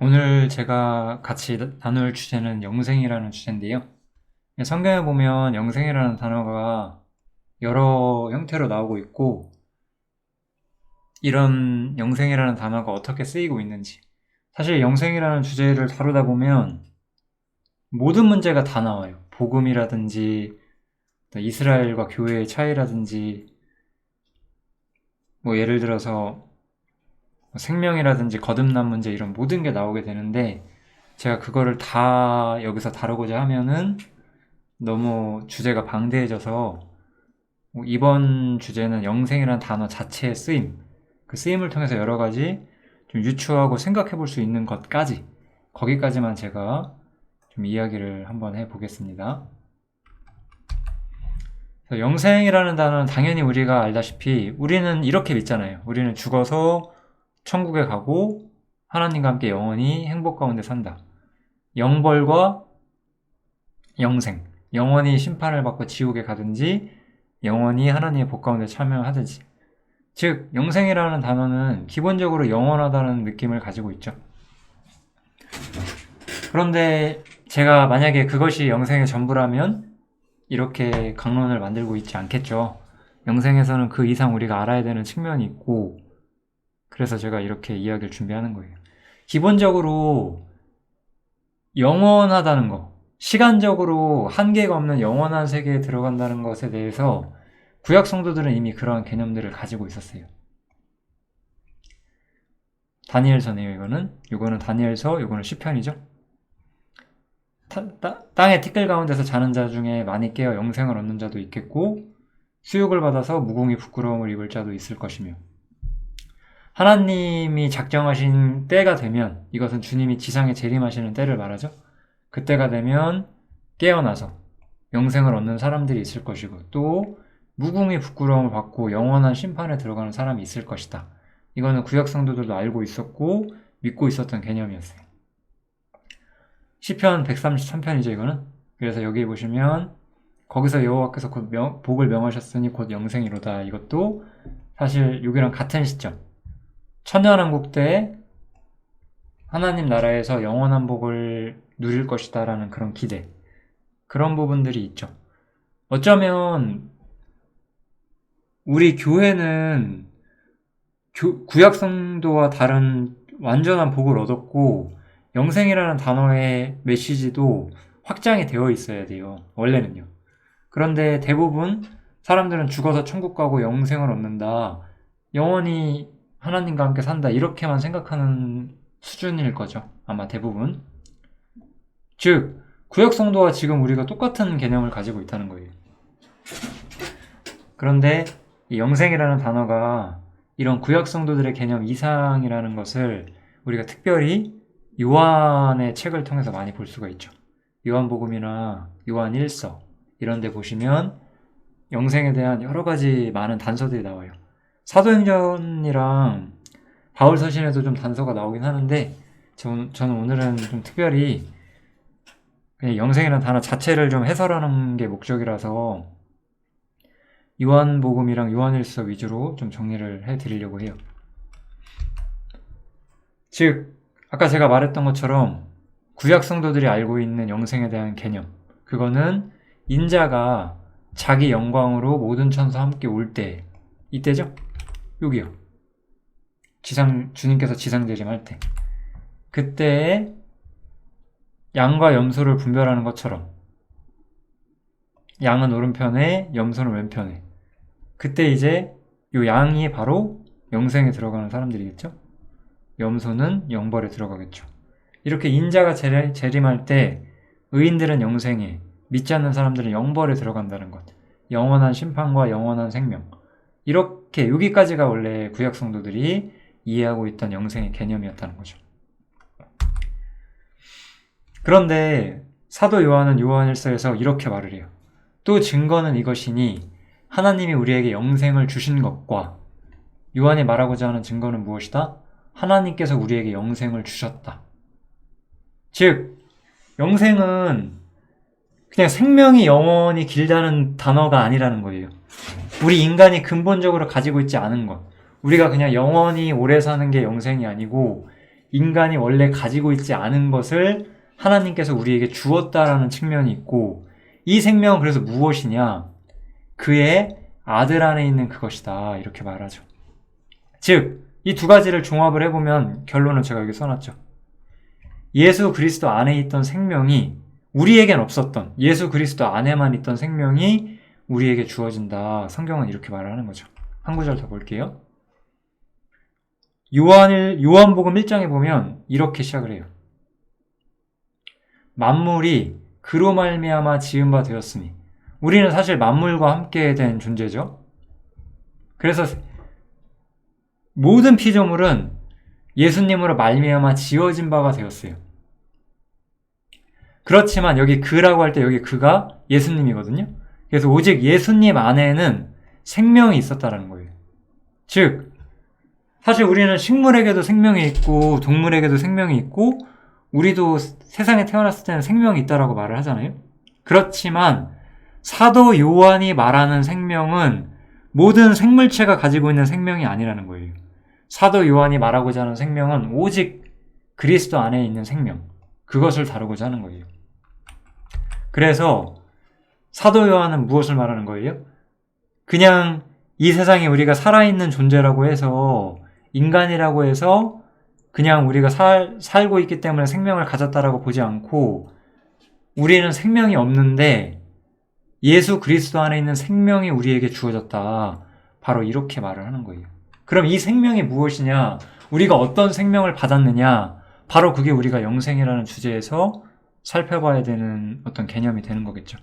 오늘 제가 같이 나눌 주제는 영생이라는 주제인데요. 성경에 보면 영생이라는 단어가 여러 형태로 나오고 있고, 이런 영생이라는 단어가 어떻게 쓰이고 있는지. 사실 영생이라는 주제를 다루다 보면 모든 문제가 다 나와요. 복음이라든지, 이스라엘과 교회의 차이라든지, 예를 들어서 생명이라든지 거듭난 문제 이런 모든 게 나오게 되는데, 제가 그거를 다 여기서 다루고자 하면은 너무 주제가 방대해져서 이번 주제는 영생이라는 단어 자체의 쓰임, 그 쓰임을 통해서 여러 가지 좀 유추하고 생각해 볼 수 있는 것까지, 거기까지만 제가 좀 이야기를 한번 해보겠습니다. 영생이라는 단어는 당연히 우리가 알다시피 우리는 이렇게 믿잖아요. 우리는 죽어서 천국에 가고 하나님과 함께 영원히 행복 가운데 산다. 영벌과 영생, 영원히 심판을 받고 지옥에 가든지 영원히 하나님의 복 가운데 참여하든지. 즉 영생이라는 단어는 기본적으로 영원하다는 느낌을 가지고 있죠. 그런데 제가 만약에 그것이 영생의 전부라면 이렇게 강론을 만들고 있지 않겠죠. 영생에서는 그 이상 우리가 알아야 되는 측면이 있고, 그래서 제가 이렇게 이야기를 준비하는 거예요. 기본적으로 영원하다는 거, 시간적으로 한계가 없는 영원한 세계에 들어간다는 것에 대해서 구약 성도들은 이미 그러한 개념들을 가지고 있었어요. 다니엘서네요. 이거는 다니엘서, 이거는 시편이죠. 땅의 티끌 가운데서 자는 자 중에 많이 깨어 영생을 얻는 자도 있겠고, 수욕을 받아서 무궁히 부끄러움을 입을 자도 있을 것이며, 하나님이 작정하신 때가 되면, 이것은 주님이 지상에 재림하시는 때를 말하죠. 그때가 되면 깨어나서 영생을 얻는 사람들이 있을 것이고, 또 무궁히 부끄러움을 받고 영원한 심판에 들어가는 사람이 있을 것이다. 이거는 구약 성도들도 알고 있었고 믿고 있었던 개념이었어요. 시편 133편이죠, 이거는. 그래서 여기 보시면 거기서 여호와께서 곧 복을 명하셨으니 곧 영생이로다. 이것도 사실 여기랑 같은 시점. 천년왕국 때 하나님 나라에서 영원한 복을 누릴 것이다 라는 그런 기대, 그런 부분들이 있죠. 어쩌면 우리 교회는 구약 성도와 다른 완전한 복을 얻었고, 영생이라는 단어의 메시지도 확장이 되어 있어야 돼요, 원래는요. 그런데 대부분 사람들은 죽어서 천국 가고 영생을 얻는다, 영원히 하나님과 함께 산다, 이렇게만 생각하는 수준일 거죠, 아마 대부분. 즉 구약 성도와 지금 우리가 똑같은 개념을 가지고 있다는 거예요. 그런데 이 영생이라는 단어가 이런 구약 성도들의 개념 이상이라는 것을 우리가 특별히 요한의 책을 통해서 많이 볼 수가 있죠. 요한복음이나 요한 1서 이런 데 보시면 영생에 대한 여러 가지 많은 단서들이 나와요. 사도행전이랑 바울서신에도 좀 단서가 나오긴 하는데, 저는 오늘은 좀 특별히 그냥 영생이라는 단어 자체를 좀 해설하는 게 목적이라서 요한복음이랑 요한일서 위주로 좀 정리를 해드리려고 해요. 즉 아까 제가 말했던 것처럼 구약 성도들이 알고 있는 영생에 대한 개념, 그거는 인자가 자기 영광으로 모든 천사와 함께 올 때, 이때죠? 여기요. 주님께서 지상 재림할 때, 그때에 양과 염소를 분별하는 것처럼 양은 오른편에 염소는 왼편에, 그때 이제 요 양이 바로 영생에 들어가는 사람들이겠죠. 염소는 영벌에 들어가겠죠. 이렇게 인자가 재림할 때 의인들은 영생에, 믿지 않는 사람들은 영벌에 들어간다는 것, 영원한 심판과 영원한 생명, 이렇게 여기까지가 원래 구약 성도들이 이해하고 있던 영생의 개념이었다는 거죠. 그런데 사도 요한은 요한일서에서 이렇게 말을 해요. 또 증거는 이것이니 하나님이 우리에게 영생을 주신 것과, 요한이 말하고자 하는 증거는 무엇이다? 하나님께서 우리에게 영생을 주셨다. 즉 영생은 그냥 생명이 영원히 길다는 단어가 아니라는 거예요. 우리 인간이 근본적으로 가지고 있지 않은 것, 우리가 그냥 영원히 오래 사는 게 영생이 아니고, 인간이 원래 가지고 있지 않은 것을 하나님께서 우리에게 주었다라는 측면이 있고, 이 생명은 그래서 무엇이냐? 그의 아들 안에 있는 그것이다. 이렇게 말하죠. 즉, 이 두 가지를 종합을 해보면 결론은 제가 여기 써놨죠. 예수 그리스도 안에 있던 생명이 우리에겐 없었던, 예수 그리스도 안에만 있던 생명이 우리에게 주어진다. 성경은 이렇게 말을 하는 거죠. 한 구절 더 볼게요. 요한복음 1장에 보면 이렇게 시작을 해요. 만물이 그로 말미암아 지은 바 되었으니, 우리는 사실 만물과 함께 된 존재죠. 그래서 모든 피조물은 예수님으로 말미암아 지어진 바가 되었어요. 그렇지만 여기 그라고 할 때 여기 그가 예수님이거든요. 그래서 오직 예수님 안에는 생명이 있었다는 거예요. 즉, 사실 우리는 식물에게도 생명이 있고 동물에게도 생명이 있고 우리도 세상에 태어났을 때는 생명이 있다라고 말을 하잖아요. 그렇지만 사도 요한이 말하는 생명은 모든 생물체가 가지고 있는 생명이 아니라는 거예요. 사도 요한이 말하고자 하는 생명은 오직 그리스도 안에 있는 생명, 그것을 다루고자 하는 거예요. 그래서 사도 요한은 무엇을 말하는 거예요? 그냥 이 세상에 우리가 살아있는 존재라고 해서, 인간이라고 해서 그냥 우리가 살고 있기 때문에 생명을 가졌다라고 보지 않고, 우리는 생명이 없는데 예수 그리스도 안에 있는 생명이 우리에게 주어졌다. 바로 이렇게 말을 하는 거예요. 그럼 이 생명이 무엇이냐? 우리가 어떤 생명을 받았느냐? 바로 그게 우리가 영생이라는 주제에서 살펴봐야 되는 어떤 개념이 되는 거겠죠.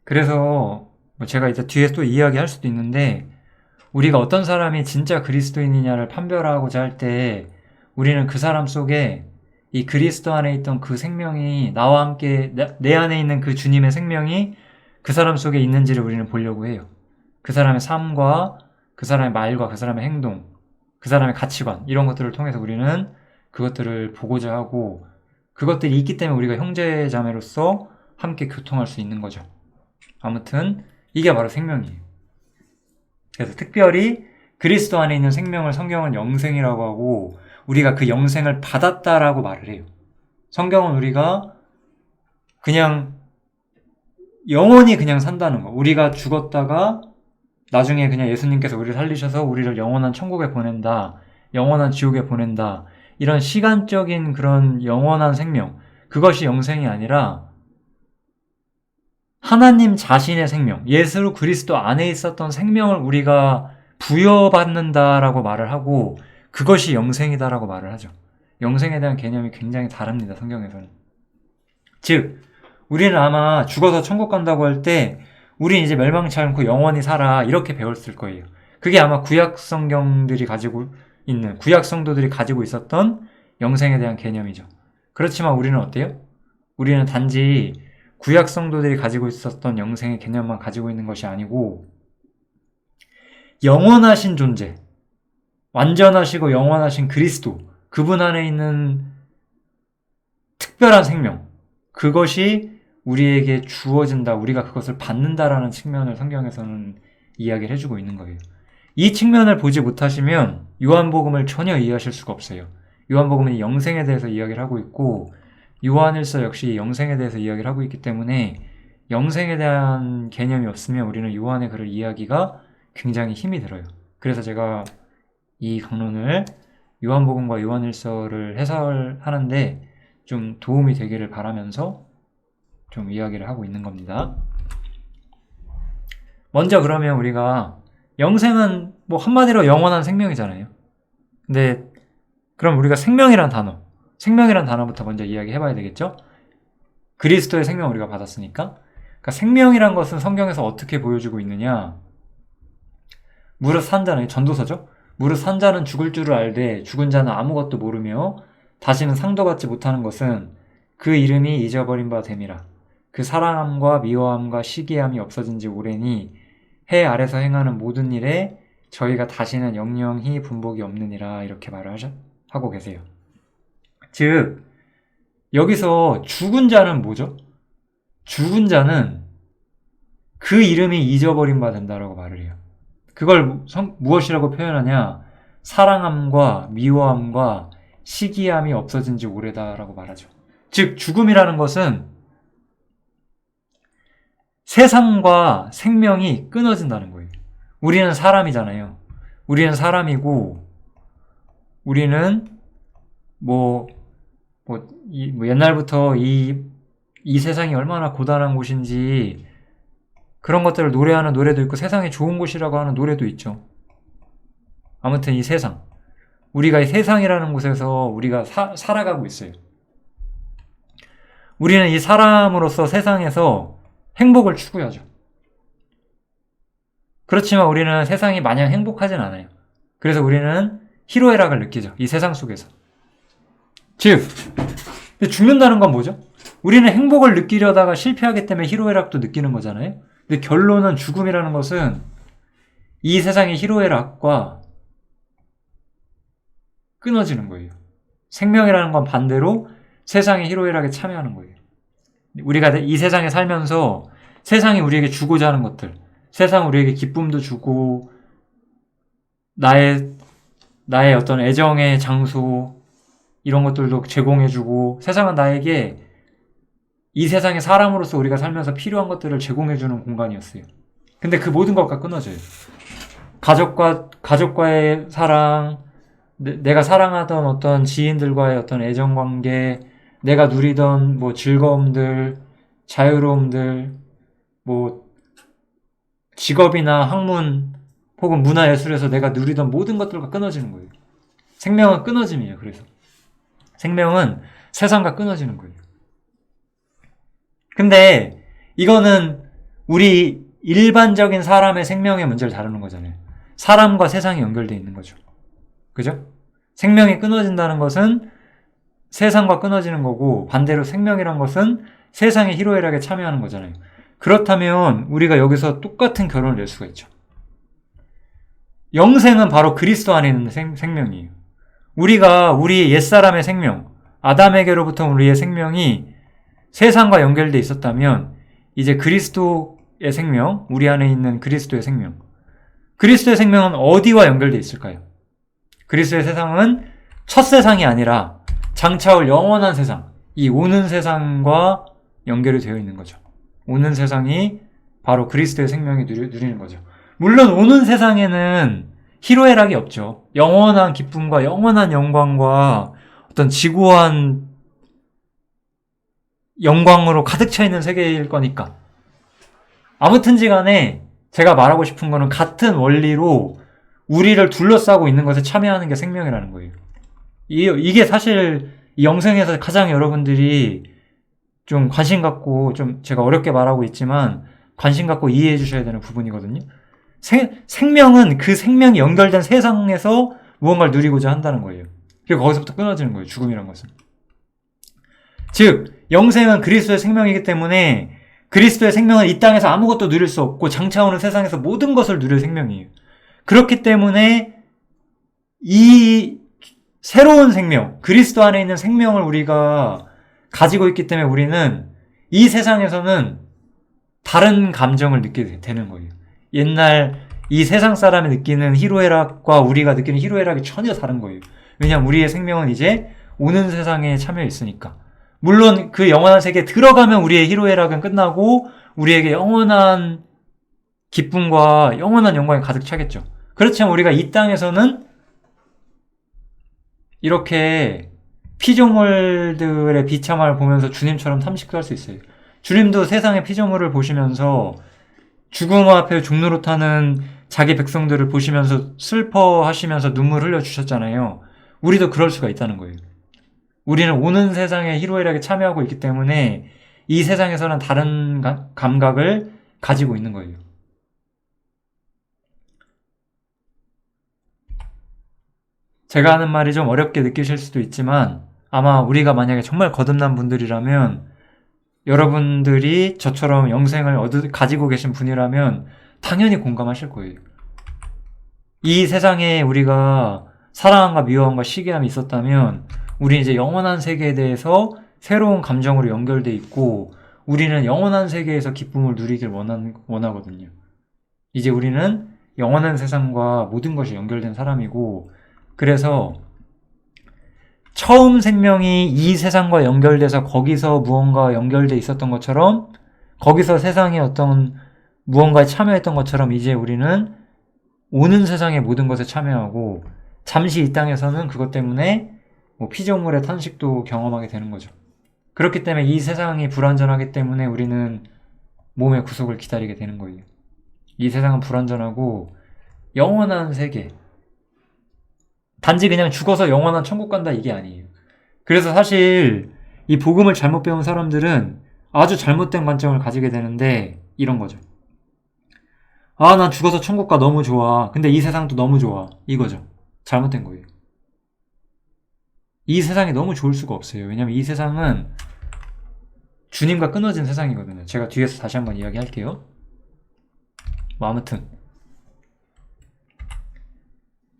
그래서 제가 이제 뒤에 또 이야기할 수도 있는데, 우리가 어떤 사람이 진짜 그리스도인이냐를 판별하고자 할 때 우리는 그 사람 속에 이 그리스도 안에 있던 그 생명이, 나와 함께 내 안에 있는 그 주님의 생명이 그 사람 속에 있는지를 우리는 보려고 해요. 그 사람의 삶과 그 사람의 말과 그 사람의 행동, 그 사람의 가치관, 이런 것들을 통해서 우리는 그것들을 보고자 하고, 그것들이 있기 때문에 우리가 형제 자매로서 함께 교통할 수 있는 거죠. 아무튼 이게 바로 생명이에요. 그래서 특별히 그리스도 안에 있는 생명을 성경은 영생이라고 하고, 우리가 그 영생을 받았다라고 말을 해요. 성경은 우리가 그냥 영원히 그냥 산다는 거, 우리가 죽었다가 나중에 그냥 예수님께서 우리를 살리셔서 우리를 영원한 천국에 보낸다, 영원한 지옥에 보낸다, 이런 시간적인 그런 영원한 생명, 그것이 영생이 아니라 하나님 자신의 생명, 예수 그리스도 안에 있었던 생명을 우리가 부여받는다라고 말을 하고, 그것이 영생이다라고 말을 하죠. 영생에 대한 개념이 굉장히 다릅니다, 성경에서는. 즉, 우리는 아마 죽어서 천국 간다고 할 때 우린 이제 멸망치 않고 영원히 살아, 이렇게 배웠을 거예요. 그게 아마 구약 성경들이 가지고 있는, 구약 성도들이 가지고 있었던 영생에 대한 개념이죠. 그렇지만 우리는 어때요? 우리는 단지 구약 성도들이 가지고 있었던 영생의 개념만 가지고 있는 것이 아니고, 영원하신 존재, 완전하시고 영원하신 그리스도, 그분 안에 있는 특별한 생명, 그것이 우리에게 주어진다, 우리가 그것을 받는다라는 측면을 성경에서는 이야기를 해주고 있는 거예요. 이 측면을 보지 못하시면 요한복음을 전혀 이해하실 수가 없어요. 요한복음은 영생에 대해서 이야기를 하고 있고, 요한일서 역시 영생에 대해서 이야기를 하고 있기 때문에 영생에 대한 개념이 없으면 우리는 요한의 글을 이해하기가 굉장히 힘이 들어요. 그래서 제가 이 강론을 요한복음과 요한일서를 해설하는데 좀 도움이 되기를 바라면서 좀 이야기를 하고 있는 겁니다. 먼저 그러면 우리가 영생은 뭐 한마디로 영원한 생명이잖아요. 근데 그럼 우리가 생명이란 단어부터 먼저 이야기해봐야 되겠죠? 그리스도의 생명 우리가 받았으니까. 그러니까 생명이란 것은 성경에서 어떻게 보여주고 있느냐? 무릇 산 자는, 전도서죠? 무릇 산 자는 죽을 줄을 알되 죽은 자는 아무것도 모르며 다시는 상도 받지 못하는 것은 그 이름이 잊어버린 바 됨이라. 그 사랑함과 미워함과 시기함이 없어진 지 오래니 해 아래서 행하는 모든 일에 저희가 다시는 영영히 분복이 없느니라. 이렇게 말을 하고 계세요. 즉, 여기서 죽은 자는 뭐죠? 죽은 자는 그 이름이 잊어버린 바 된다라고 말을 해요. 그걸 무엇이라고 표현하냐? 사랑함과 미워함과 시기함이 없어진 지 오래다라고 말하죠. 즉 죽음이라는 것은 세상과 생명이 끊어진다는 거예요. 우리는 사람이잖아요. 우리는 사람이고 우리는 옛날부터 이 세상이 얼마나 고단한 곳인지 그런 것들을 노래하는 노래도 있고 세상이 좋은 곳이라고 하는 노래도 있죠. 아무튼 이 세상, 우리가 이 세상이라는 곳에서 우리가 살아가고 있어요. 우리는 이 사람으로서 세상에서 행복을 추구하죠. 그렇지만 우리는 세상이 마냥 행복하진 않아요. 그래서 우리는 희로애락을 느끼죠. 이 세상 속에서. 즉, 죽는다는 건 뭐죠? 우리는 행복을 느끼려다가 실패하기 때문에 희로애락도 느끼는 거잖아요. 근데 결론은 죽음이라는 것은 이 세상의 희로애락과 끊어지는 거예요. 생명이라는 건 반대로 세상의 희로애락에 참여하는 거예요. 우리가 이 세상에 살면서 세상이 우리에게 주고자 하는 것들, 세상 우리에게 기쁨도 주고 나의 어떤 애정의 장소 이런 것들도 제공해주고 세상은 나에게 이 세상의 사람으로서 우리가 살면서 필요한 것들을 제공해주는 공간이었어요. 근데 그 모든 것과 끊어져요. 가족과의 사랑, 내가 사랑하던 어떤 지인들과의 어떤 애정관계, 내가 누리던 즐거움들, 자유로움들, 직업이나 학문 혹은 문화예술에서 내가 누리던 모든 것들과 끊어지는 거예요. 생명은 끊어짐이에요. 그래서 생명은 세상과 끊어지는 거예요. 근데 이거는 우리 일반적인 사람의 생명의 문제를 다루는 거잖아요. 사람과 세상이 연결되어 있는 거죠. 그죠? 생명이 끊어진다는 것은 세상과 끊어지는 거고 반대로 생명이란 것은 세상의 희로애락에 참여하는 거잖아요. 그렇다면 우리가 여기서 똑같은 결론을 낼 수가 있죠. 영생은 바로 그리스도 안에 있는 생명이에요. 우리가 우리 옛사람의 생명, 아담에게로부터 우리의 생명이 세상과 연결되어 있었다면 이제 그리스도의 생명, 우리 안에 있는 그리스도의 생명, 그리스도의 생명은 어디와 연결되어 있을까요? 그리스도의 세상은 첫 세상이 아니라 장차올 영원한 세상, 이 오는 세상과 연결이 되어 있는 거죠. 오는 세상이 바로 그리스도의 생명이 누리는 거죠. 물론 오는 세상에는 희로애락이 없죠. 영원한 기쁨과 영원한 영광과 어떤 지고한 영광으로 가득 차 있는 세계일 거니까. 아무튼지 간에 제가 말하고 싶은 거는 같은 원리로 우리를 둘러싸고 있는 것에 참여하는 게 생명이라는 거예요. 이게 사실 이 영생에서 가장 여러분들이 좀 관심 갖고, 좀 제가 어렵게 말하고 있지만 관심 갖고 이해해 주셔야 되는 부분이거든요. 생명은 그 생명이 연결된 세상에서 무언가를 누리고자 한다는 거예요. 그리고 거기서부터 끊어지는 거예요. 죽음이란 것은. 즉 영생은 그리스도의 생명이기 때문에 그리스도의 생명은 이 땅에서 아무것도 누릴 수 없고 장차 오는 세상에서 모든 것을 누릴 생명이에요. 그렇기 때문에 이 새로운 생명, 그리스도 안에 있는 생명을 우리가 가지고 있기 때문에 우리는 이 세상에서는 다른 감정을 느끼게 되는 거예요. 옛날 이 세상 사람이 느끼는 희로애락과 우리가 느끼는 희로애락이 전혀 다른 거예요. 왜냐하면 우리의 생명은 이제 오는 세상에 참여 있으니까. 물론 그 영원한 세계에 들어가면 우리의 희로애락은 끝나고 우리에게 영원한 기쁨과 영원한 영광이 가득 차겠죠. 그렇지만 우리가 이 땅에서는 이렇게 피조물들의 비참함을 보면서 주님처럼 탐식도 할 수 있어요. 주님도 세상의 피조물을 보시면서 죽음 앞에 종로로 타는 자기 백성들을 보시면서 슬퍼하시면서 눈물 흘려주셨잖아요. 우리도 그럴 수가 있다는 거예요. 우리는 오는 세상의 희로애락에 참여하고 있기 때문에 이 세상에서는 다른 감각을 가지고 있는 거예요. 제가 하는 말이 좀 어렵게 느끼실 수도 있지만 아마 우리가 만약에 정말 거듭난 분들이라면 여러분들이 저처럼 영생을 가지고 계신 분이라면 당연히 공감하실 거예요. 이 세상에 우리가 사랑함과 미워함과 시기함이 있었다면 우리는 이제 영원한 세계에 대해서 새로운 감정으로 연결돼 있고 우리는 영원한 세계에서 기쁨을 누리길 원하거든요. 이제 우리는 영원한 세상과 모든 것이 연결된 사람이고, 그래서 처음 생명이 이 세상과 연결돼서 거기서 무언가 연결돼 있었던 것처럼, 거기서 세상에 어떤 무언가에 참여했던 것처럼 이제 우리는 오는 세상의 모든 것에 참여하고, 잠시 이 땅에서는 그것 때문에 뭐 피조물의 탄식도 경험하게 되는 거죠. 그렇기 때문에 이 세상이 불완전하기 때문에 우리는 몸의 구속을 기다리게 되는 거예요. 이 세상은 불완전하고 영원한 세계, 단지 그냥 죽어서 영원한 천국 간다 이게 아니에요. 그래서 사실 이 복음을 잘못 배운 사람들은 아주 잘못된 관점을 가지게 되는데 이런 거죠. 아, 난 죽어서 천국 가 너무 좋아. 근데 이 세상도 너무 좋아. 이거죠. 잘못된 거예요. 이 세상이 너무 좋을 수가 없어요. 왜냐면 이 세상은 주님과 끊어진 세상이거든요. 제가 뒤에서 다시 한번 이야기할게요. 뭐 아무튼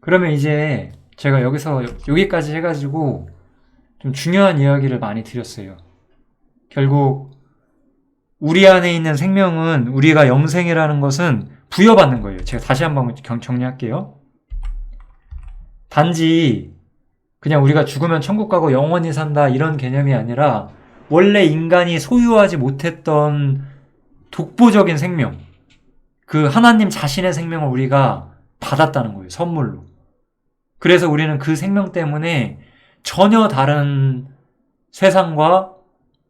그러면 이제 제가 여기까지 해가지고 좀 중요한 이야기를 많이 드렸어요. 결국 우리 안에 있는 생명은, 우리가 영생이라는 것은 부여받는 거예요. 제가 다시 한번 정리할게요. 단지 그냥 우리가 죽으면 천국 가고 영원히 산다 이런 개념이 아니라 원래 인간이 소유하지 못했던 독보적인 생명, 그 하나님 자신의 생명을 우리가 받았다는 거예요. 선물로. 그래서 우리는 그 생명 때문에 전혀 다른 세상과,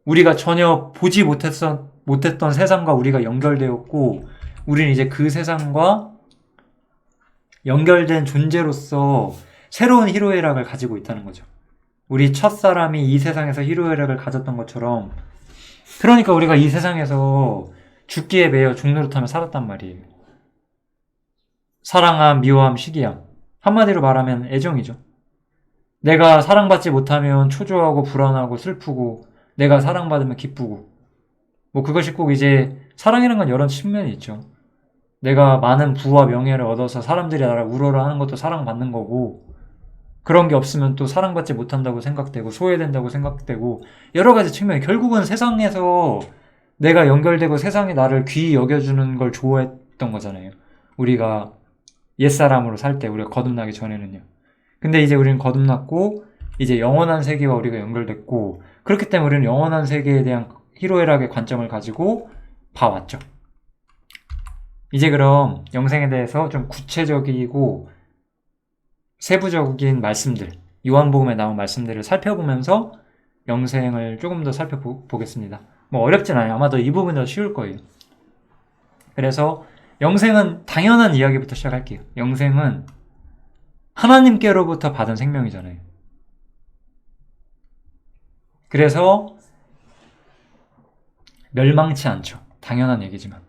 우리가 전혀 보지 못했던 세상과 우리가 연결되었고, 우리는 이제 그 세상과 연결된 존재로서 새로운 희로애락을 가지고 있다는 거죠. 우리 첫사람이 이 세상에서 희로애락을 가졌던 것처럼, 그러니까 우리가 이 세상에서 죽기에 매여 종노릇하며 살았단 말이에요. 사랑함, 미워함, 시기함. 한마디로 말하면 애정이죠. 내가 사랑받지 못하면 초조하고 불안하고 슬프고, 내가 사랑받으면 기쁘고. 뭐 그것이 꼭 이제 사랑이라는 건 여러 측면이 있죠. 내가 많은 부와 명예를 얻어서 사람들이 나를 우러러 하는 것도 사랑받는 거고, 그런 게 없으면 또 사랑받지 못한다고 생각되고 소외된다고 생각되고, 여러 가지 측면이, 결국은 세상에서 내가 연결되고 세상이 나를 귀히 여겨주는 걸 좋아했던 거잖아요. 우리가 옛사람으로 살 때, 우리가 거듭나기 전에는요. 근데 이제 우리는 거듭났고 이제 영원한 세계와 우리가 연결됐고, 그렇기 때문에 우리는 영원한 세계에 대한 희로애락의 관점을 가지고 봐왔죠. 이제 그럼 영생에 대해서 좀 구체적이고 세부적인 말씀들, 요한복음에 나온 말씀들을 살펴보면서 영생을 조금 더 살펴보겠습니다. 뭐 어렵진 않아요. 아마도 이 부분이 더 쉬울 거예요. 그래서 영생은 당연한 이야기부터 시작할게요. 영생은 하나님께로부터 받은 생명이잖아요. 그래서 멸망치 않죠. 당연한 얘기지만.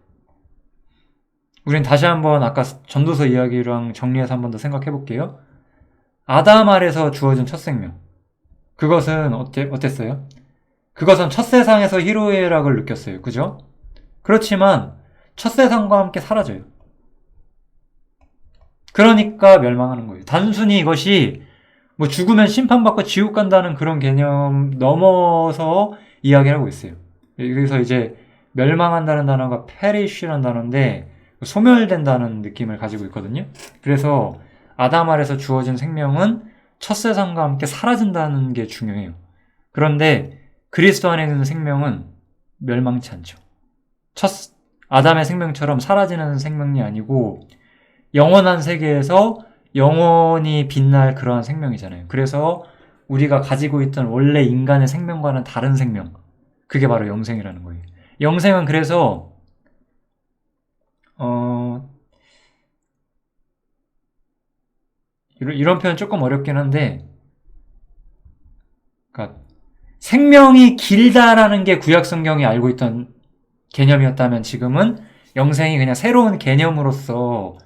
우린 다시 한번 아까 전도서 이야기랑 정리해서 한 번 더 생각해 볼게요. 아담 아래서 주어진 첫 생명. 그것은 어땠어요? 그것은 첫 세상에서 희로애락을 느꼈어요. 그죠? 그렇지만 첫 세상과 함께 사라져요. 그러니까 멸망하는 거예요. 단순히 이것이 뭐 죽으면 심판받고 지옥 간다는 그런 개념 넘어서 이야기를 하고 있어요. 여기서 이제 멸망한다는 단어가 perish라는 단어인데 소멸된다는 느낌을 가지고 있거든요. 그래서 아담 아래서 주어진 생명은 첫 세상과 함께 사라진다는 게 중요해요. 그런데 그리스도 안에 있는 생명은 멸망치 않죠. 아담의 생명처럼 사라지는 생명이 아니고 영원한 세계에서 영원히 빛날 그러한 생명이잖아요. 그래서 우리가 가지고 있던 원래 인간의 생명과는 다른 생명, 그게 바로 영생이라는 거예요. 영생은 그래서 이런 표현 조금 어렵긴 한데, 그러니까 생명이 길다라는 게 구약 성경이 알고 있던 개념이었다면 지금은 영생이 그냥 새로운 개념으로서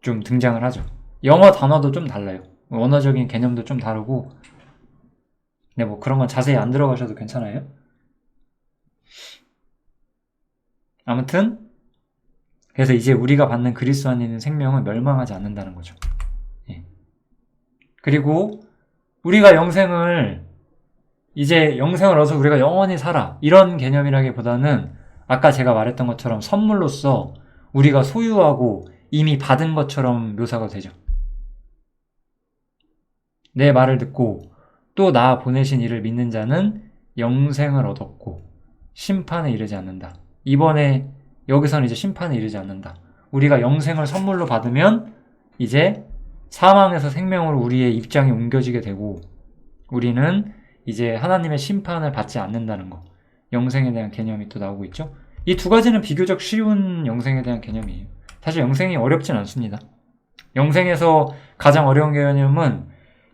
좀 등장을 하죠. 영어 단어도 좀 달라요. 언어적인 개념도 좀 다르고. 네, 뭐 그런 건 자세히 안 들어가셔도 괜찮아요. 아무튼 그래서 이제 우리가 받는 그리스도 안에 있는 생명은 멸망하지 않는다는 거죠. 예. 그리고 우리가 이제 영생을 얻어서 우리가 영원히 살아, 이런 개념이라기보다는 아까 제가 말했던 것처럼 선물로서 우리가 소유하고 이미 받은 것처럼 묘사가 되죠. 내 말을 듣고 또 나 보내신 이를 믿는 자는 영생을 얻었고 심판에 이르지 않는다. 이번에 여기서는 이제 심판에 이르지 않는다. 우리가 영생을 선물로 받으면 이제 사망에서 생명으로 우리의 입장이 옮겨지게 되고 우리는 이제 하나님의 심판을 받지 않는다는 거. 영생에 대한 개념이 또 나오고 있죠. 이 두 가지는 비교적 쉬운 영생에 대한 개념이에요. 사실 영생이 어렵진 않습니다. 영생에서 가장 어려운 개념은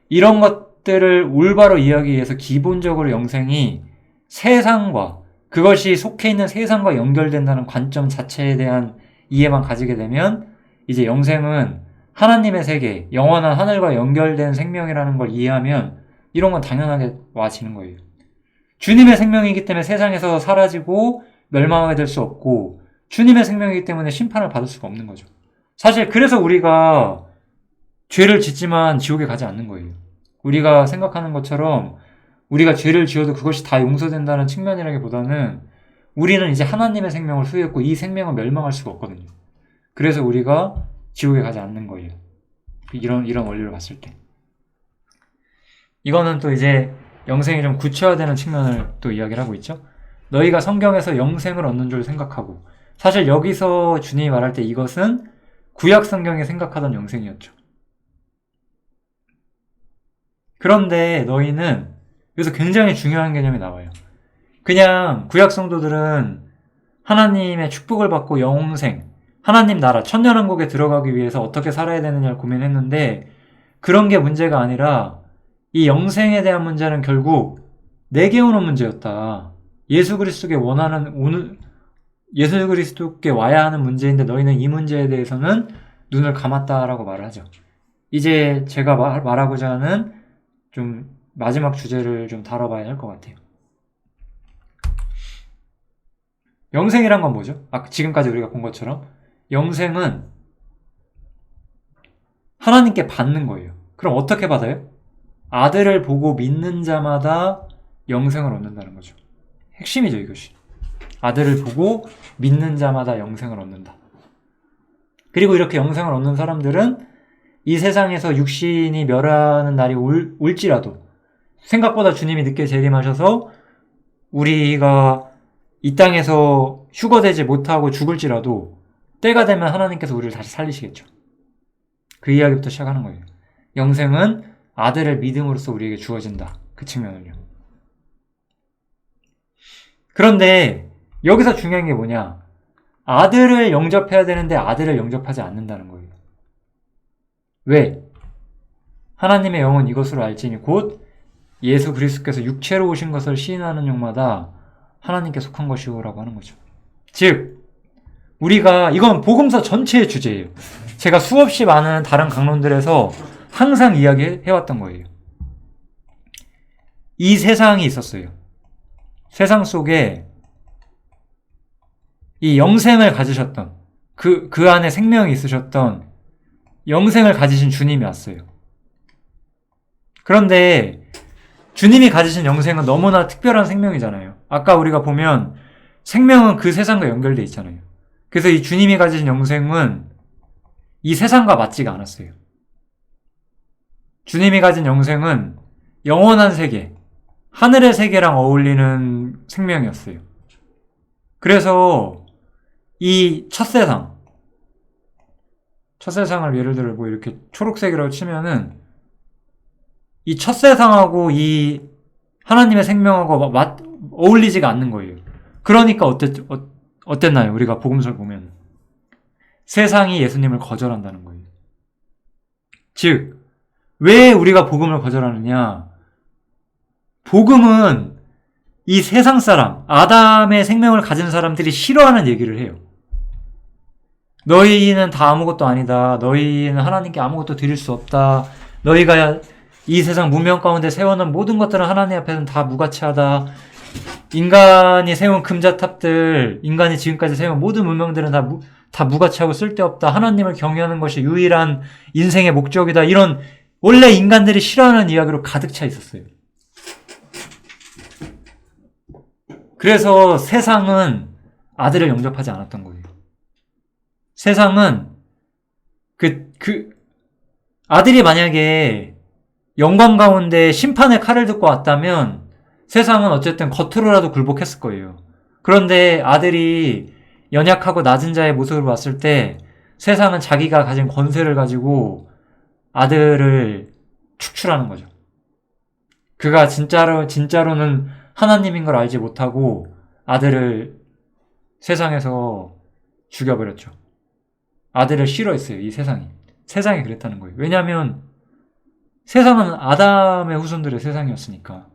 이런 것들을 올바로 이해하기 위해서 기본적으로 영생이 세상과 그것이 속해 있는 세상과 연결된다는 관점 자체에 대한 이해만 가지게 되면 이제 영생은 하나님의 세계, 영원한 하늘과 연결된 생명이라는 걸 이해하면 이런 건 당연하게 와지는 거예요. 주님의 생명이기 때문에 세상에서 사라지고 멸망하게 될 수 없고 주님의 생명이기 때문에 심판을 받을 수가 없는 거죠. 사실 그래서 우리가 죄를 짓지만 지옥에 가지 않는 거예요. 우리가 생각하는 것처럼 우리가 죄를 지어도 그것이 다 용서된다는 측면이라기보다는 우리는 이제 하나님의 생명을 소유했고 이 생명은 멸망할 수가 없거든요. 그래서 우리가 지옥에 가지 않는 거예요. 이런 원리를 봤을 때. 이거는 또 이제 영생이 좀 구체화되는 측면을 또 이야기를 하고 있죠. 너희가 성경에서 영생을 얻는 줄 생각하고 사실 여기서 주님이 말할 때 이것은 구약 성경이 생각하던 영생이었죠. 그런데 너희는 여기서 굉장히 중요한 개념이 나와요. 그냥 구약 성도들은 하나님의 축복을 받고 영생, 하나님 나라, 천년왕국에 들어가기 위해서 어떻게 살아야 되느냐를 고민했는데 그런 게 문제가 아니라 이 영생에 대한 문제는 결국 내게 오는 문제였다. 예수 그리스도께 예수 그리스도께 와야 하는 문제인데 너희는 이 문제에 대해서는 눈을 감았다라고 말을 하죠. 이제 제가 말하고자 하는 좀 마지막 주제를 좀 다뤄봐야 할 것 같아요. 영생이란 건 뭐죠? 지금까지 우리가 본 것처럼 영생은 하나님께 받는 거예요. 그럼 어떻게 받아요? 아들을 보고 믿는 자마다 영생을 얻는다는 거죠. 핵심이죠, 이것이. 아들을 보고 믿는 자마다 영생을 얻는다. 그리고 이렇게 영생을 얻는 사람들은 이 세상에서 육신이 멸하는 날이 올지라도 생각보다 주님이 늦게 재림하셔서 우리가 이 땅에서 휴거되지 못하고 죽을지라도 때가 되면 하나님께서 우리를 다시 살리시겠죠. 그 이야기부터 시작하는 거예요. 영생은 아들을 믿음으로써 우리에게 주어진다. 그 측면을요. 그런데 여기서 중요한 게 뭐냐? 아들을 영접해야 되는데 아들을 영접하지 않는다는 거예요. 왜? 하나님의 영은 이것으로 알지니 곧 예수 그리스도께서 육체로 오신 것을 시인하는 영마다 하나님께 속한 것이오라고 하는 거죠. 즉 이건 복음서 전체의 주제예요. 제가 수없이 많은 다른 강론들에서 항상 이야기해왔던 거예요. 이 세상이 있었어요. 세상 속에 이 영생을 가지셨던 그 안에 생명이 있으셨던 영생을 가지신 주님이 왔어요. 그런데 주님이 가지신 영생은 너무나 특별한 생명이잖아요. 아까 우리가 보면 생명은 그 세상과 연결되어 있잖아요. 그래서 이 주님이 가지신 영생은 이 세상과 맞지가 않았어요. 주님이 가진 영생은 영원한 세계, 하늘의 세계랑 어울리는 생명이었어요. 그래서 이 첫세상을 예를 들어 뭐 이렇게 초록색이라고 치면은 이 첫세상하고 이 하나님의 생명하고 어울리지가 않는 거예요. 그러니까 어땠나요? 우리가 복음서를 보면 세상이 예수님을 거절한다는 거예요. 즉, 왜 우리가 복음을 거절하느냐? 복음은 이 세상 사람, 아담의 생명을 가진 사람들이 싫어하는 얘기를 해요. 너희는 다 아무것도 아니다. 너희는 하나님께 아무것도 드릴 수 없다. 너희가 이 세상 문명 가운데 세워놓은 모든 것들은 하나님 앞에서는 다 무가치하다. 인간이 세운 금자탑들, 인간이 지금까지 세운 모든 문명들은 다 무가치하고 쓸데없다. 하나님을 경외하는 것이 유일한 인생의 목적이다. 이런 원래 인간들이 싫어하는 이야기로 가득 차 있었어요. 그래서 세상은 아들을 영접하지 않았던 거예요. 세상은 아들이 만약에 영광 가운데 심판의 칼을 듣고 왔다면 세상은 어쨌든 겉으로라도 굴복했을 거예요. 그런데 아들이 연약하고 낮은 자의 모습을 봤을 때 세상은 자기가 가진 권세를 가지고 아들을 축출하는 거죠. 그가 진짜로는 하나님인 걸 알지 못하고 아들을 세상에서 죽여버렸죠. 아들을 싫어했어요, 이 세상이. 세상이 그랬다는 거예요. 왜냐하면 세상은 아담의 후손들의 세상이었으니까.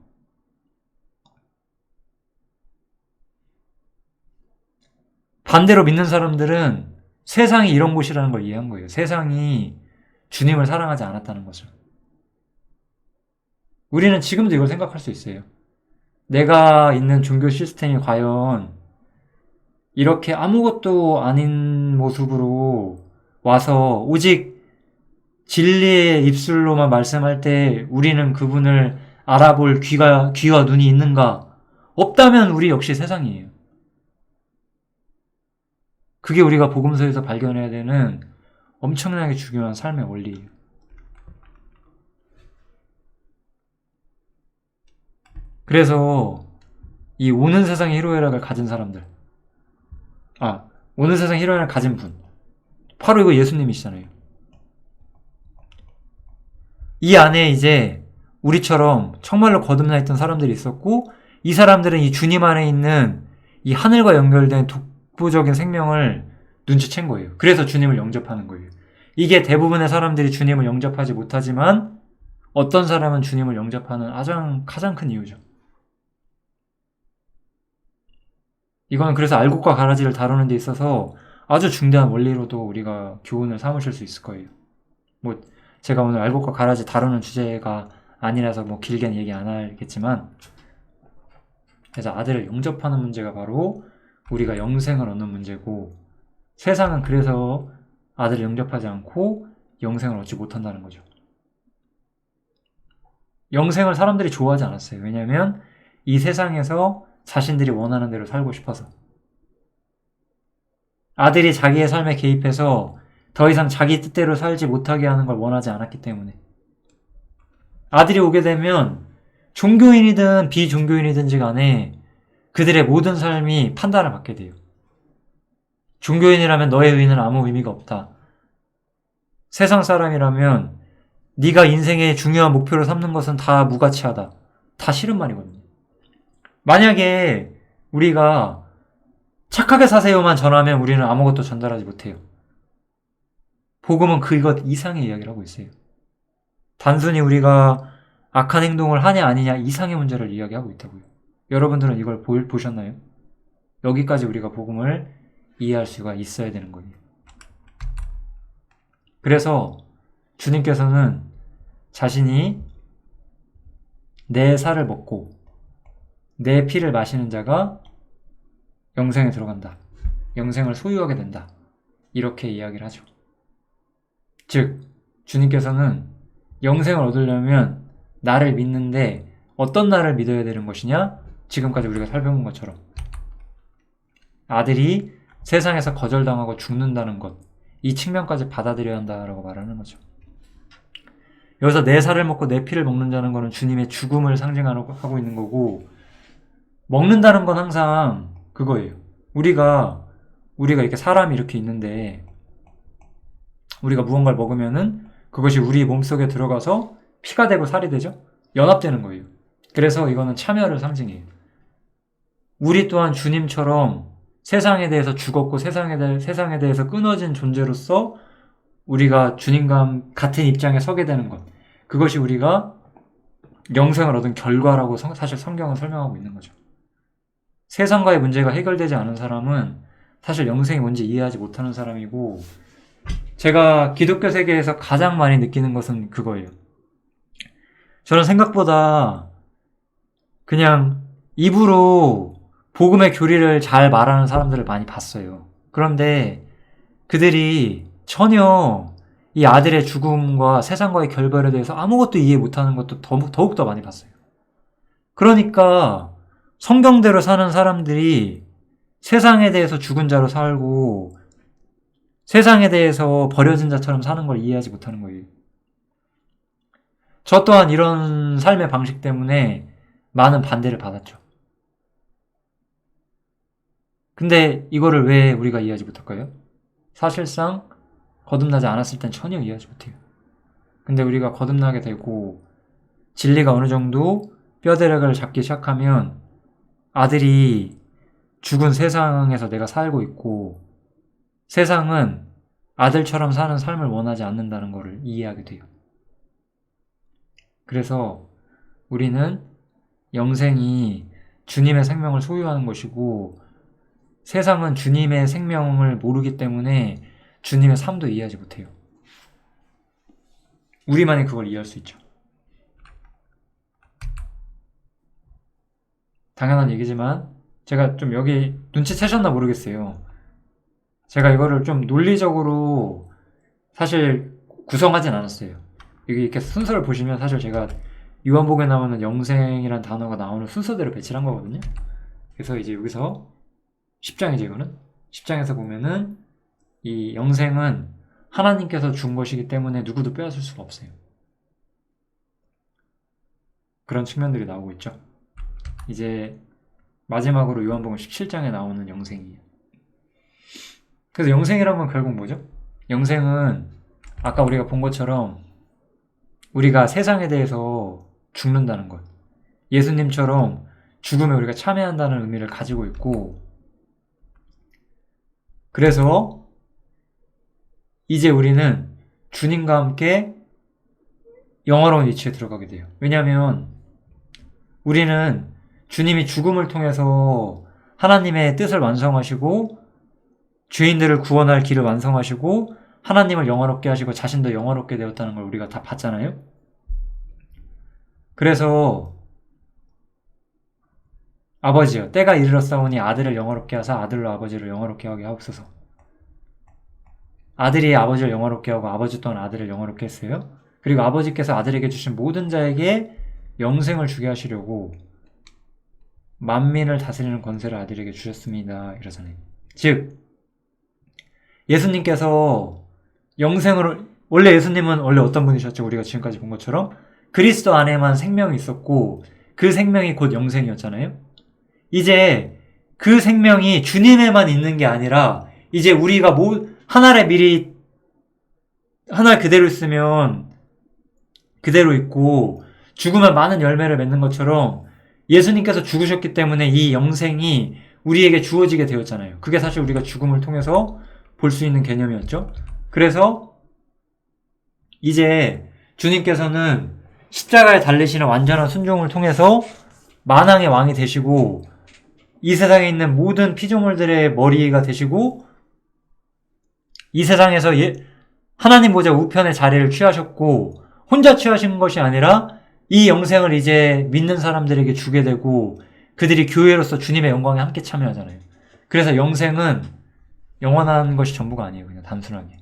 반대로 믿는 사람들은 세상이 이런 곳이라는 걸 이해한 거예요. 세상이 주님을 사랑하지 않았다는 것을. 우리는 지금도 이걸 생각할 수 있어요. 내가 있는 종교 시스템이 과연 이렇게 아무것도 아닌 모습으로 와서 오직 진리의 입술로만 말씀할 때 우리는 그분을 알아볼 귀와 눈이 있는가? 없다면 우리 역시 세상이에요. 그게 우리가 복음서에서 발견해야 되는 엄청나게 중요한 삶의 원리예요. 그래서 이 오는 세상의 희로애락을 가진 사람들, 오는 세상의 희로애락을 가진 분, 바로 이거 예수님이시잖아요. 이 안에 이제 우리처럼 정말로 거듭나 있던 사람들이 있었고, 이 사람들은 이 주님 안에 있는 이 하늘과 연결된 독보적인 생명을 눈치챈 거예요. 그래서 주님을 영접하는 거예요. 이게 대부분의 사람들이 주님을 영접하지 못하지만 어떤 사람은 주님을 영접하는 가장 큰 이유죠. 이건 그래서 알곡과 가라지를 다루는 데 있어서 아주 중대한 원리로도 우리가 교훈을 삼으실 수 있을 거예요. 제가 오늘 알곡과 가라지 다루는 주제가 아니라서 길게는 얘기 안 하겠지만, 그래서 아들을 영접하는 문제가 바로 우리가 영생을 얻는 문제고, 세상은 그래서 아들을 영접하지 않고 영생을 얻지 못한다는 거죠. 영생을 사람들이 좋아하지 않았어요. 왜냐하면 이 세상에서 자신들이 원하는 대로 살고 싶어서. 아들이 자기의 삶에 개입해서 더 이상 자기 뜻대로 살지 못하게 하는 걸 원하지 않았기 때문에. 아들이 오게 되면 종교인이든 비종교인이든지 간에 그들의 모든 삶이 판단을 받게 돼요. 종교인이라면 너의 의는 아무 의미가 없다. 세상 사람이라면 네가 인생의 중요한 목표로 삼는 것은 다 무가치하다. 다 싫은 말이거든요. 만약에 우리가 착하게 사세요만 전하면 우리는 아무것도 전달하지 못해요. 복음은 그것 이상의 이야기를 하고 있어요. 단순히 우리가 악한 행동을 하냐 아니냐 이상의 문제를 이야기하고 있다고요. 여러분들은 이걸 보셨나요? 여기까지 우리가 복음을 이해할 수가 있어야 되는 거예요. 그래서 주님께서는 자신이 내 살을 먹고 내 피를 마시는 자가 영생에 들어간다. 영생을 소유하게 된다. 이렇게 이야기를 하죠. 즉, 주님께서는 영생을 얻으려면 나를 믿는데 어떤 나를 믿어야 되는 것이냐? 지금까지 우리가 살펴본 것처럼 아들이 세상에서 거절당하고 죽는다는 것, 이 측면까지 받아들여야 한다라고 말하는 거죠. 여기서 내 살을 먹고 내 피를 먹는 자는 거는 주님의 죽음을 상징하고 있는 거고, 먹는다는 건 항상 그거예요. 우리가 이렇게 사람이 이렇게 있는데 우리가 무언가를 먹으면은 그것이 우리 몸속에 들어가서 피가 되고 살이 되죠? 연합되는 거예요. 그래서 이거는 참여를 상징해요. 우리 또한 주님처럼 세상에 대해서 죽었고 세상에 대해서 끊어진 존재로서 우리가 주님과 같은 입장에 서게 되는 것, 그것이 우리가 영생을 얻은 결과라고 사실 성경은 설명하고 있는 거죠. 세상과의 문제가 해결되지 않은 사람은 사실 영생이 뭔지 이해하지 못하는 사람이고, 제가 기독교 세계에서 가장 많이 느끼는 것은 그거예요. 저는 생각보다 그냥 입으로 복음의 교리를 잘 말하는 사람들을 많이 봤어요. 그런데 그들이 전혀 이 아들의 죽음과 세상과의 결별에 대해서 아무것도 이해 못하는 것도 더욱더 많이 봤어요. 그러니까 성경대로 사는 사람들이 세상에 대해서 죽은 자로 살고 세상에 대해서 버려진 자처럼 사는 걸 이해하지 못하는 거예요. 저 또한 이런 삶의 방식 때문에 많은 반대를 받았죠. 근데 이거를 왜 우리가 이해하지 못할까요? 사실상 거듭나지 않았을 땐 전혀 이해하지 못해요. 근데 우리가 거듭나게 되고 진리가 어느 정도 뼈대를 잡기 시작하면 아들이 죽은 세상에서 내가 살고 있고 세상은 아들처럼 사는 삶을 원하지 않는다는 것을 이해하게 돼요. 그래서 우리는 영생이 주님의 생명을 소유하는 것이고 세상은 주님의 생명을 모르기 때문에 주님의 삶도 이해하지 못해요. 우리만이 그걸 이해할 수 있죠. 당연한 얘기지만 제가 좀 여기 눈치채셨나 모르겠어요. 제가 이거를 좀 논리적으로 사실 구성하진 않았어요. 여기 이렇게 순서를 보시면 사실 제가 요한복음에 나오는 영생이란 단어가 나오는 순서대로 배치를 한 거거든요. 그래서 이제 여기서 10장이죠, 이거는. 10장에서 보면은 이 영생은 하나님께서 준 것이기 때문에 누구도 빼앗을 수가 없어요. 그런 측면들이 나오고 있죠. 이제 마지막으로 요한복음 17장에 나오는 영생이에요. 그래서 영생이란 건 결국 뭐죠? 영생은 아까 우리가 본 것처럼 우리가 세상에 대해서 죽는다는 것. 예수님처럼 죽음에 우리가 참여한다는 의미를 가지고 있고 그래서 이제 우리는 주님과 함께 영화로운 위치에 들어가게 돼요. 왜냐하면 우리는 주님이 죽음을 통해서 하나님의 뜻을 완성하시고 죄인들을 구원할 길을 완성하시고 하나님을 영화롭게 하시고 자신도 영화롭게 되었다는 걸 우리가 다 봤잖아요. 그래서 아버지여 때가 이르렀사오니 아들을 영화롭게 하사 아들로 아버지를 영화롭게 하게 하옵소서. 아들이 아버지를 영화롭게 하고 아버지 또한 아들을 영화롭게 했어요. 그리고 아버지께서 아들에게 주신 모든 자에게 영생을 주게 하시려고 만민을 다스리는 권세를 아들에게 주셨습니다. 이러잖아요. 즉 예수님께서 영생을 원래 예수님은 원래 어떤 분이셨죠? 우리가 지금까지 본 것처럼 그리스도 안에만 생명이 있었고 그 생명이 곧 영생이었잖아요. 이제 그 생명이 주님에만 있는 게 아니라 이제 우리가 하나를 미리 하나 그대로 있으면 그대로 있고 죽으면 많은 열매를 맺는 것처럼 예수님께서 죽으셨기 때문에 이 영생이 우리에게 주어지게 되었잖아요. 그게 사실 우리가 죽음을 통해서 볼 수 있는 개념이었죠. 그래서 이제 주님께서는 십자가에 달리시는 완전한 순종을 통해서 만왕의 왕이 되시고 이 세상에 있는 모든 피조물들의 머리가 되시고 이 세상에서 하나님 보좌 우편의 자리를 취하셨고 혼자 취하신 것이 아니라 이 영생을 이제 믿는 사람들에게 주게 되고 그들이 교회로서 주님의 영광에 함께 참여하잖아요. 그래서 영생은 영원한 것이 전부가 아니에요. 그냥 단순하게.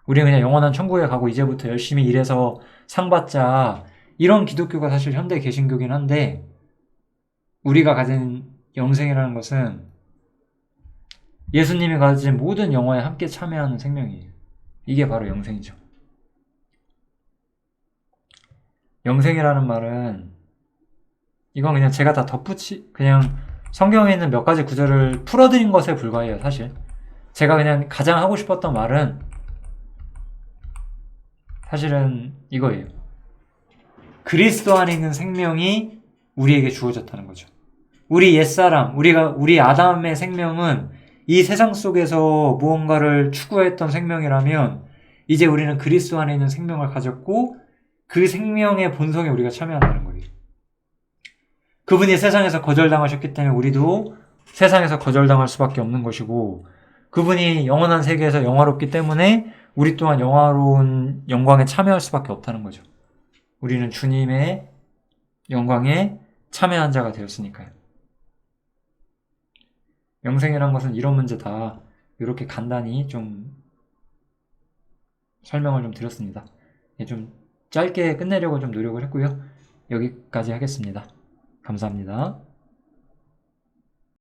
우리는 그냥 영원한 천국에 가고 이제부터 열심히 일해서 상 받자 이런 기독교가 사실 현대 개신교긴 한데 우리가 가진 영생이라는 것은 예수님이 가진 모든 영화에 함께 참여하는 생명이에요. 이게 바로 영생이죠. 영생이라는 말은 이건 그냥 제가 다 그냥 성경에 있는 몇 가지 구절을 풀어드린 것에 불과해요. 사실 제가 그냥 가장 하고 싶었던 말은 사실은 이거예요. 그리스도 안에 있는 생명이 우리에게 주어졌다는 거죠. 우리 옛사람, 우리 아담의 생명은 이 세상 속에서 무언가를 추구했던 생명이라면 이제 우리는 그리스도 안에 있는 생명을 가졌고 그 생명의 본성에 우리가 참여한다는 거예요. 그분이 세상에서 거절당하셨기 때문에 우리도 세상에서 거절당할 수밖에 없는 것이고 그분이 영원한 세계에서 영화롭기 때문에 우리 또한 영화로운 영광에 참여할 수밖에 없다는 거죠. 우리는 주님의 영광에 참여한 자가 되었으니까요. 영생이란 것은 이런 문제다. 이렇게 간단히 좀 설명을 좀 드렸습니다. 좀 짧게 끝내려고 좀 노력을 했고요. 여기까지 하겠습니다. 감사합니다.